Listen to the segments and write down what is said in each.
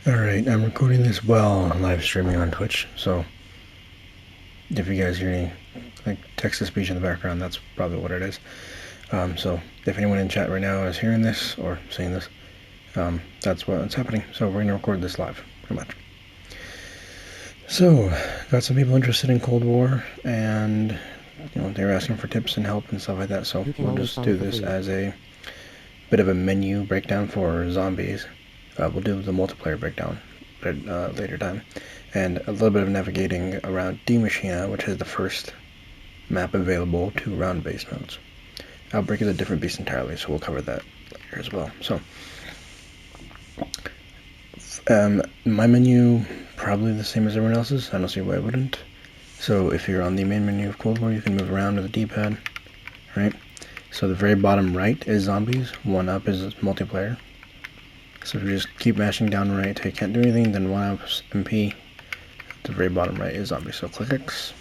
Alright, I'm recording this while live streaming on Twitch, so if you guys hear any like text-to-speech in the background, that's probably what it is. So if anyone in chat right now is hearing this or seeing this, that's what's happening. So we're gonna record this live, pretty much. So, got some people interested in Cold War, and they were asking for tips and help and stuff like that, so we'll just do this as a bit of a menu breakdown for zombies. We'll do the multiplayer breakdown at a later time, and a little bit of navigating around Die Maschine, which is the first map available to round-based modes. Outbreak is a different beast entirely, so we'll cover that later as well. So, my menu probably the same as everyone else's. I don't see why I wouldn't. So if you're on the main menu of Cold War, you can move around with the D-pad, right? So the very bottom right is zombies, one up is multiplayer. So if you just keep mashing down right till you can't do anything, then one up MP. At the very bottom right is zombies, so click X.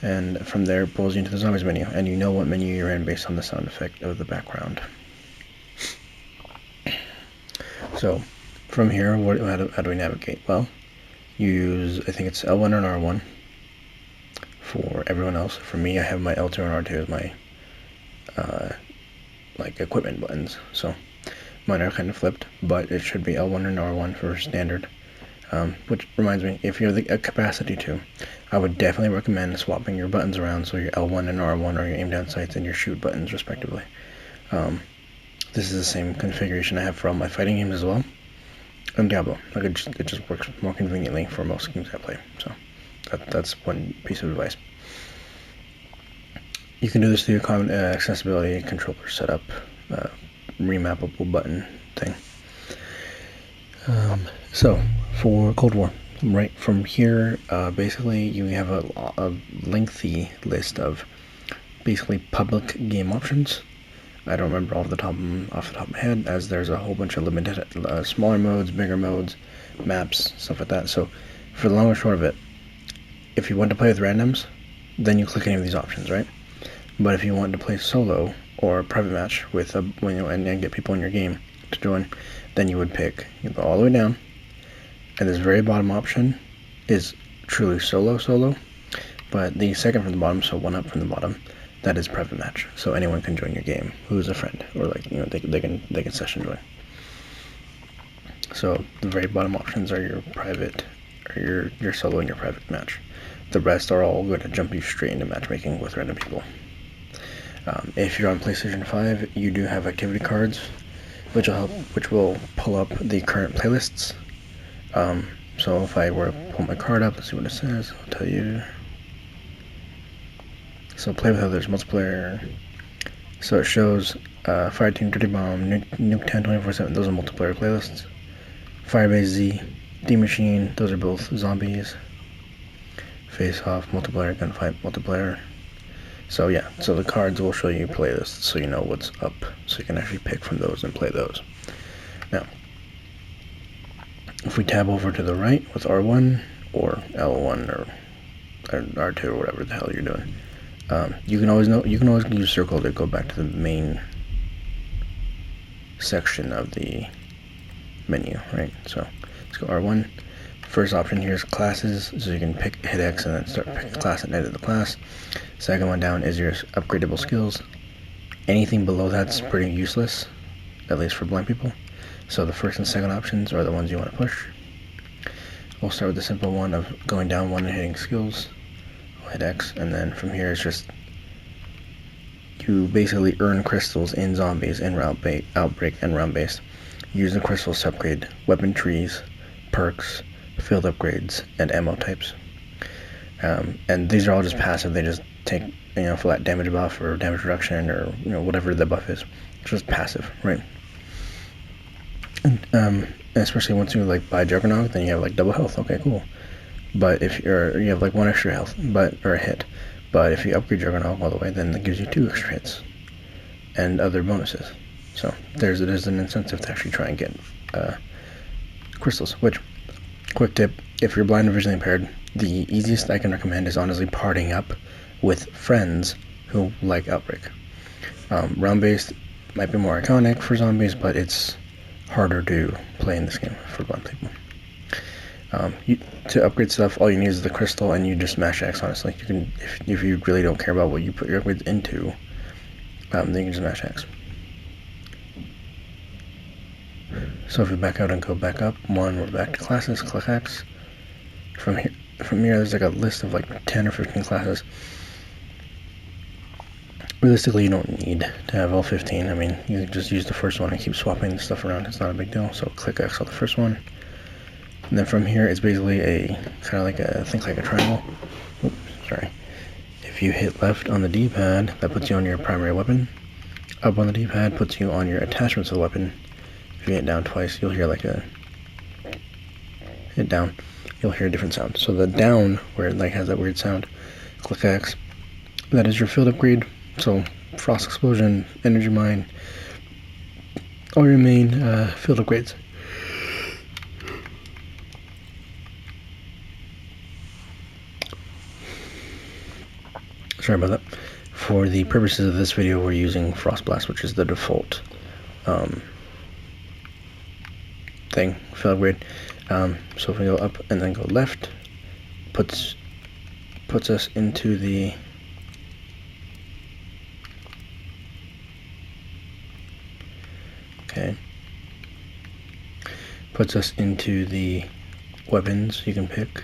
And from there it pulls you into the zombies menu, and you know what menu you're in based on the sound effect of the background. So from here, how do we navigate? Well, you use, I think it's L1 and R1 for everyone else. For me, I have my L2 and R2 as my like equipment buttons. So mine are kind of flipped, but it should be L1 and R1 for standard. Which reminds me, if you have the capacity to, I would definitely recommend swapping your buttons around so your L1 and R1 are your aim down sights and your shoot buttons respectively. This is the same configuration I have for all my fighting games as well. And Diablo, like it just works more conveniently for most games I play. So that's one piece of advice. You can do this through your common accessibility controller setup, remappable button thing. So for Cold War, right from here, basically you have a lengthy list of basically public game options. I don't remember off the top of my head, as there's a whole bunch of limited, smaller modes, bigger modes, maps, stuff like that. So for the long and short of it, if you want to play with randoms, then you click any of these options, right? But if you want to play solo or a private match with and get people in your game to join, then you would pick, you go all the way down, and this very bottom option is truly solo, but the second from the bottom, so one up from the bottom, that is private match. So anyone can join your game who's a friend, or like they can session join. So the very bottom options are your private, or your solo and your private match. The rest are all going to jump you straight into matchmaking with random people. If you're on PlayStation 5, you do have activity cards, which will pull up the current playlists. So if I were to pull my card up, let's see what it says. I'll tell you. So play with others, multiplayer. So it shows Fireteam, Dirty Bomb, Nuketown 24/7. Those are multiplayer playlists. Firebase Z, Die Maschine. Those are both zombies. Face Off, multiplayer, Gunfight, multiplayer. So yeah, so the cards will show you playlists so you know what's up, so you can actually pick from those and play those. Now, if we tab over to the right with R1 or L1 or R2 or whatever the hell you're doing, you can always use circle to go back to the main section of the menu, right? So let's go R1. First option here is classes, so you can hit X and then start picking a class and edit the class. Second one down is your upgradable skills. Anything below that's pretty useless, at least for blind people. So the first and second options are the ones you want to push. We'll start with the simple one of going down one and hitting skills. I'll hit X, and then from here it's just you basically earn crystals in zombies in outbreak and round based. Use the crystals to upgrade weapon trees, perks, field upgrades, and ammo types. And these are all just passive. They just take for that damage buff or damage reduction or whatever the buff is. It's just passive, right? And especially once you like buy Juggernaut, then you have like double health. Okay, cool. But if you have like one extra health, or a hit. But if you upgrade Juggernaut all the way, then that gives you 2 extra hits and other bonuses. So there's an incentive to actually try and get crystals. Which, quick tip, if you're blind or visually impaired, the easiest I can recommend is honestly partying up with friends who like Outbreak. Round-based might be more iconic for zombies, but it's harder to play in this game for blind people. To upgrade stuff, all you need is the crystal, and you just mash X. Honestly, you can if you really don't care about what you put your upgrades into, then you can just mash X. So if we back out and go back up one, we're back to classes. Click X. From here, there's like a list of like 10 or 15 classes. Realistically, you don't need to have all 15. I mean, you just use the first one and keep swapping stuff around. It's not a big deal. So click X on the first one. And then from here, it's basically a kind of like a, think like a triangle. Oops, sorry. If you hit left on the D-pad, that puts you on your primary weapon. Up on the D-pad puts you on your attachments of the weapon. If you hit down twice, you'll hear like a, hit down, you'll hear a different sound. So the down, where it like has that weird sound, click X. That is your field upgrade. So Frost Explosion, Energy Mine, all your main field upgrades. Sorry about that. For the purposes of this video, we're using Frost Blast, which is the default thing, field upgrade. So if we go up and then go left, puts us into the puts us into the weapons you can pick.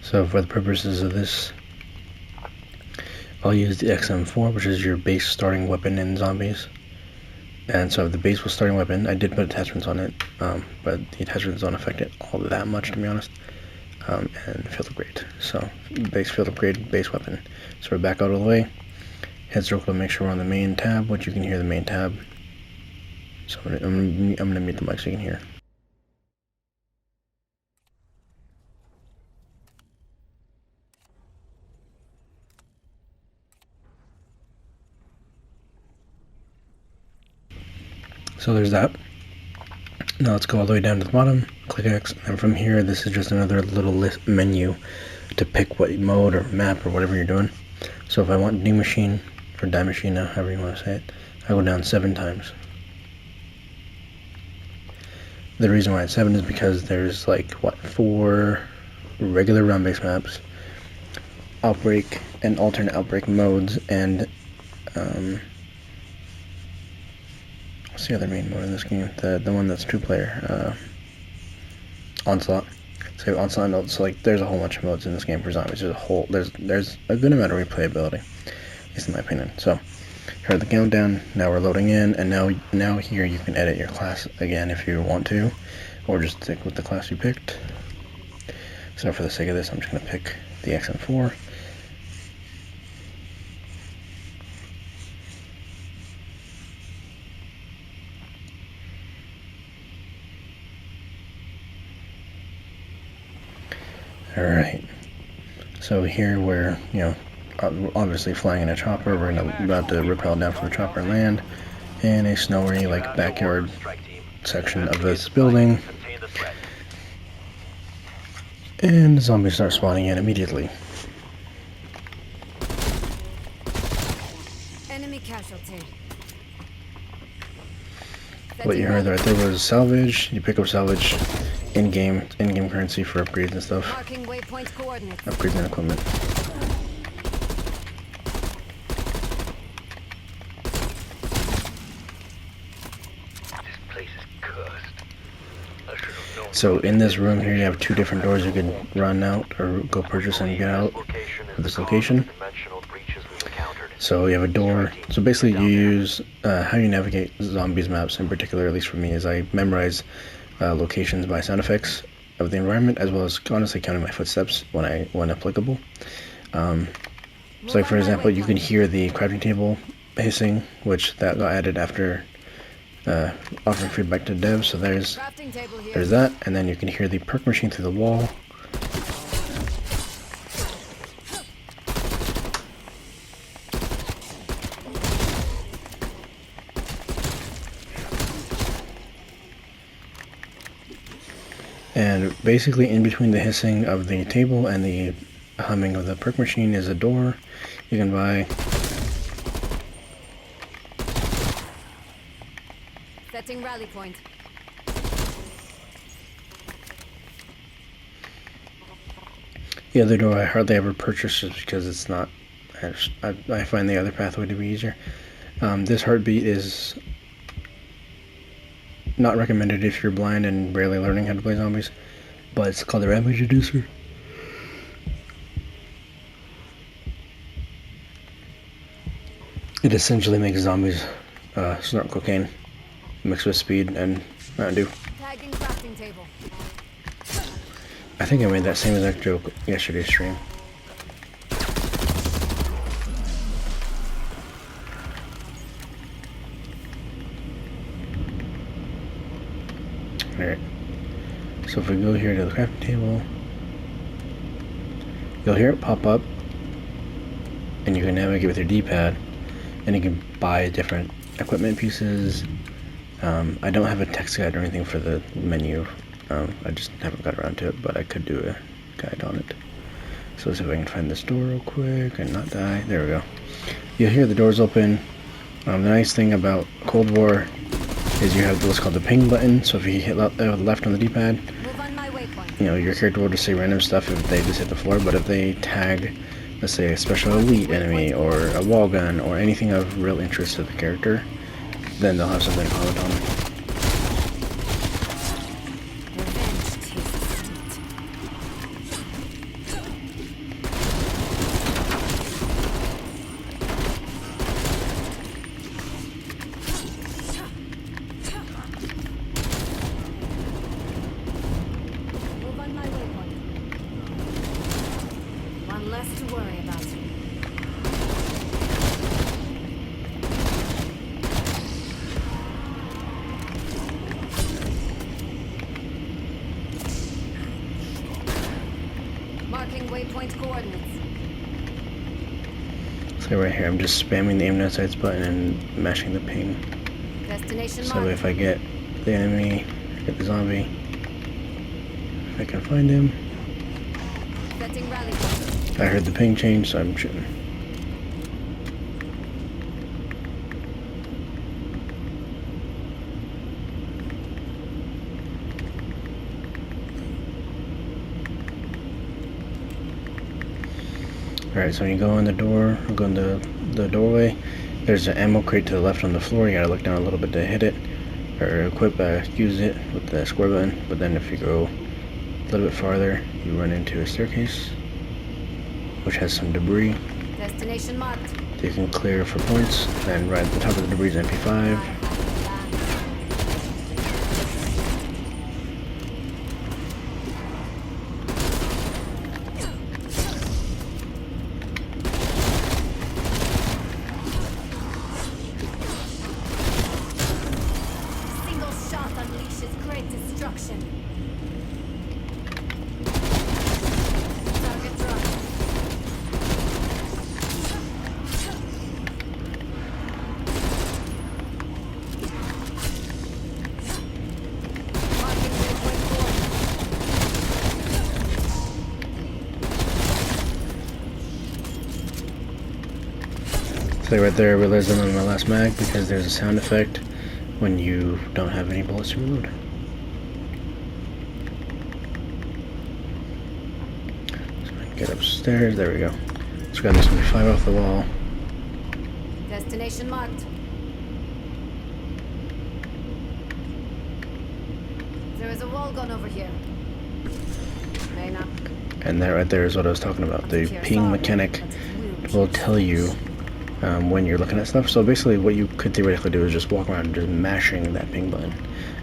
So for the purposes of this, I'll use the XM4, which is your base starting weapon in zombies. And so the base was starting weapon. I did put attachments on it, but the attachments don't affect it all that much, to be honest. And field upgrade. So base field upgrade, base weapon. So we're back out of the way. Hit circle to make sure we're on the main tab, which you can hear the main tab. So I'm gonna mute the mic so you can hear. So there's that. Now let's go all the way down to the bottom, click X, and from here this is just another little list menu to pick what mode or map or whatever you're doing. So if I want Die Maschine, or Die Maschine, however you want to say it, I go down 7 times. The reason why it's 7 is because there's like, what, 4 regular round-based maps, outbreak and alternate outbreak modes, and what's the other main mode in this game? The one that's 2-player, Onslaught. So Onslaught, so like there's a whole bunch of modes in this game for zombies. There's a good amount of replayability, at least in my opinion. So here are the countdown. Now we're loading in, and now here you can edit your class again if you want to, or just stick with the class you picked. So for the sake of this, I'm just gonna pick the XM4. Alright, so here we're, obviously flying in a chopper. We're about to rappel down from the chopper and land in a snowy, like, backyard section of this building. And zombies start spawning in immediately. Enemy casualty. What you heard right there was salvage. You pick up salvage in-game currency for upgrades and stuff. Marking waypoint coordinates. Upgrades and equipment. This place is cursed. I should have known. So in this room here, you have 2 different doors you can run out or go purchase and get out of this location. So you have a door. So basically you use how you navigate zombies maps in particular, at least for me, is I memorize locations by sound effects of the environment, as well as honestly counting my footsteps when applicable. So like for example, you can hear the crafting table hissing, which that got added after offering feedback to devs. So there's Crafting table here. that, and then you can hear the perk machine through the wall. And basically in between the hissing of the table and the humming of the perk machine is a door you can buy. Setting rally point. The other door I hardly ever purchase just because it's not, I find the other pathway to be easier. This heartbeat is not recommended if you're blind and barely learning how to play zombies, but it's called the Rampage Reducer. It essentially makes zombies snort cocaine mixed with speed and Mountain Dew. Tagging crafting table. I think I made that same exact joke yesterday's stream. Alright. So if we go here to the crafting table, you'll hear it pop up, and you can navigate with your D-pad, and you can buy different equipment pieces. I don't have a text guide or anything for the menu. I just haven't got around to it, but I could do a guide on it. So let's see if I can find this door real quick and not die. There we go. You'll hear the doors open. The nice thing about Cold War is you have what's called the ping button. So if you hit left on the D-pad, Move on my waypoint. you know, your character will just say random stuff if they just hit the floor. But if they tag, let's say, a special elite enemy or a wall gun or anything of real interest to the character, then they'll have something to comment on. Revenge tastes sweet. Move on my waypoint. One less to worry about. Marking waypoint coordinates. So right here, I'm just spamming the aim down sights button and mashing the ping. Destination So marked. if I get the enemy, get the zombie, if I can find him. Setting rally point. I heard the ping change, so I'm shooting. Alright, so when you go in the door, go in the doorway, there's an ammo crate to the left on the floor. You gotta look down a little bit to hit it, or use it with the square button. But then if you go a little bit farther, you run into a staircase, which has some debris Destination marked. that you can clear for points. Then right at the top of the debris is an MP5. Single shot unleashes great destruction. Target drop. Marking waypoint coordinates. So right there, I realized I'm on my last mag because there's a sound effect when you don't have any bullets to reload. So I can get upstairs. There we go. Let's grab this MP5 off the wall. Destination marked. There is a wall gun over here. May not. And that right there is what I was talking about. The ping mechanic will tell you when you're looking at stuff. So basically what you could theoretically do is just walk around just mashing that ping button,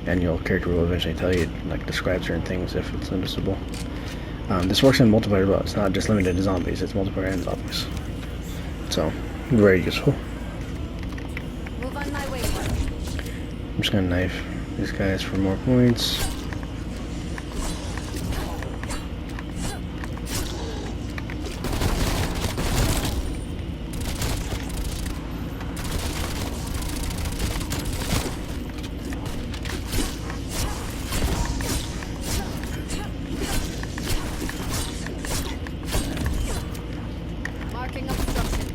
and your character will eventually tell you, like, describe certain things if it's noticeable. This works in multiplayer as well. It's not just limited to zombies, it's multiplayer and zombies. So, very useful. Move on my waypoint. I'm just gonna knife these guys for more points. Marking obstruction.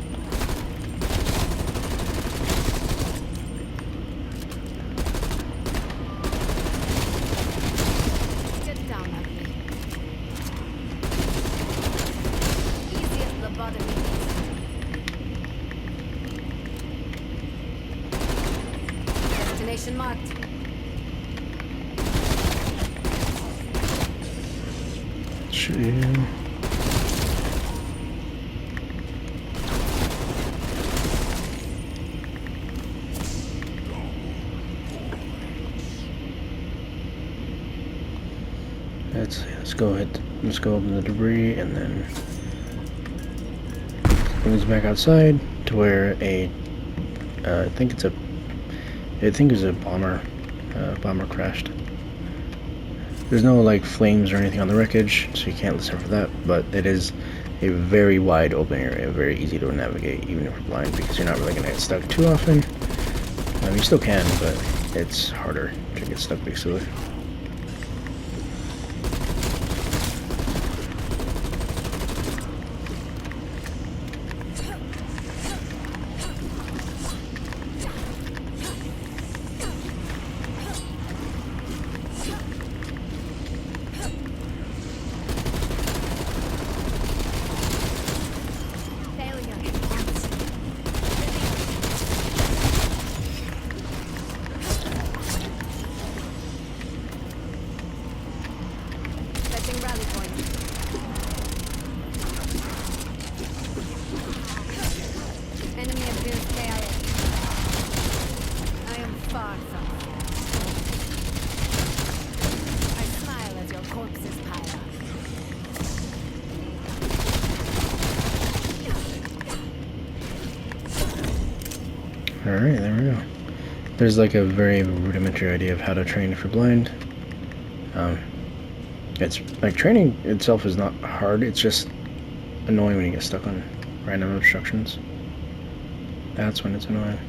Get down, ugly. Easy as lobotomy. Destination marked. Shoot you. Let's go open the debris and then bring this back outside to where I think it was a bomber crashed. There's no like flames or anything on the wreckage, so you can't listen for that, but it is a very wide open area, very easy to navigate even if you're blind, because you're not really going to get stuck too often. You still can, but it's harder to get stuck basically. Rally point. Enemy appears KIA. I am far from here. I smile as your corpses pile up. Alright, there we go. There's like a very rudimentary idea of how to train if you're blind. It's like training itself is not hard, it's just annoying when you get stuck on random obstructions. That's when it's annoying.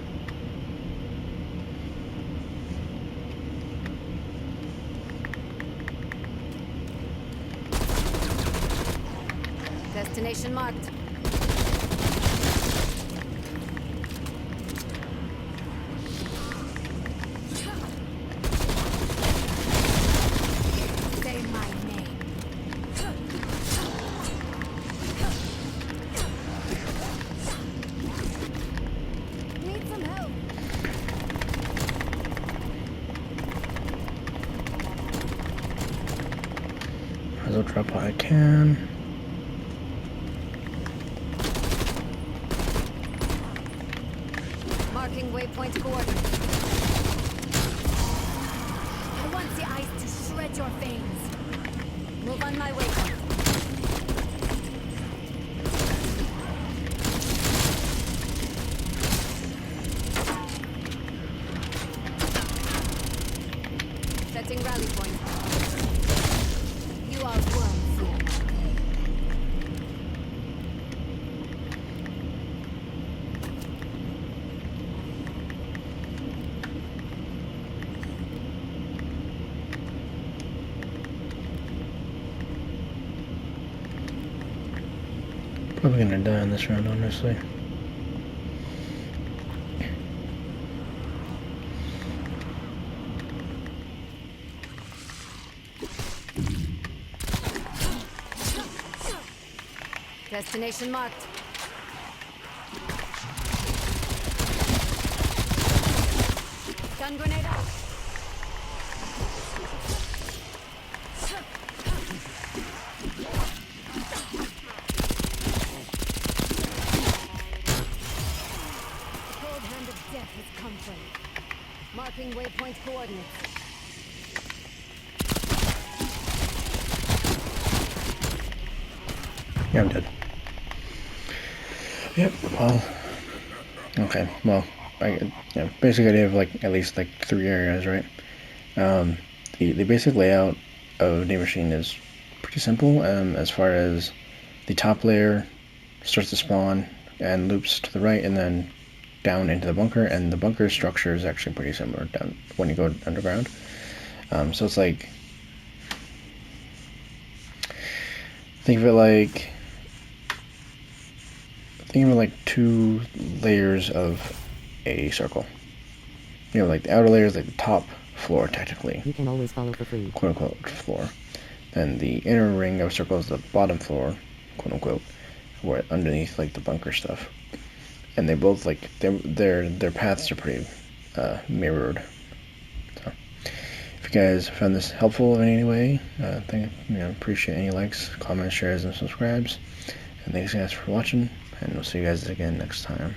Destination marked. Say my name. Need some help. Might as well drop what I can. Marking waypoint coordinates. I want the ice to shred your veins. Move on my waypoint. Setting rally point. You are worm fool. Probably gonna die in this round, honestly. Destination marked. Stun grenade out. Cold hand of death has come from. Marking waypoint coordinates. Yeah, I'm dead. Yep, well, okay, well, basic idea of like at least like 3 areas, right? The basic layout of Day Machine is pretty simple. As far as the top layer starts to spawn and loops to the right, and then down into the bunker, and the bunker structure is actually pretty similar down when you go underground. So it's like, think of it like 2 layers of a circle. Like the outer layer is like the top floor, technically. You can always follow for free. Quote unquote floor. Then the inner ring of circles is the bottom floor, quote unquote, where underneath like the bunker stuff. And they both like their paths are pretty mirrored. So if you guys found this helpful in any way, appreciate any likes, comments, shares, and subscribes. And thanks guys for watching, and we'll see you guys again next time.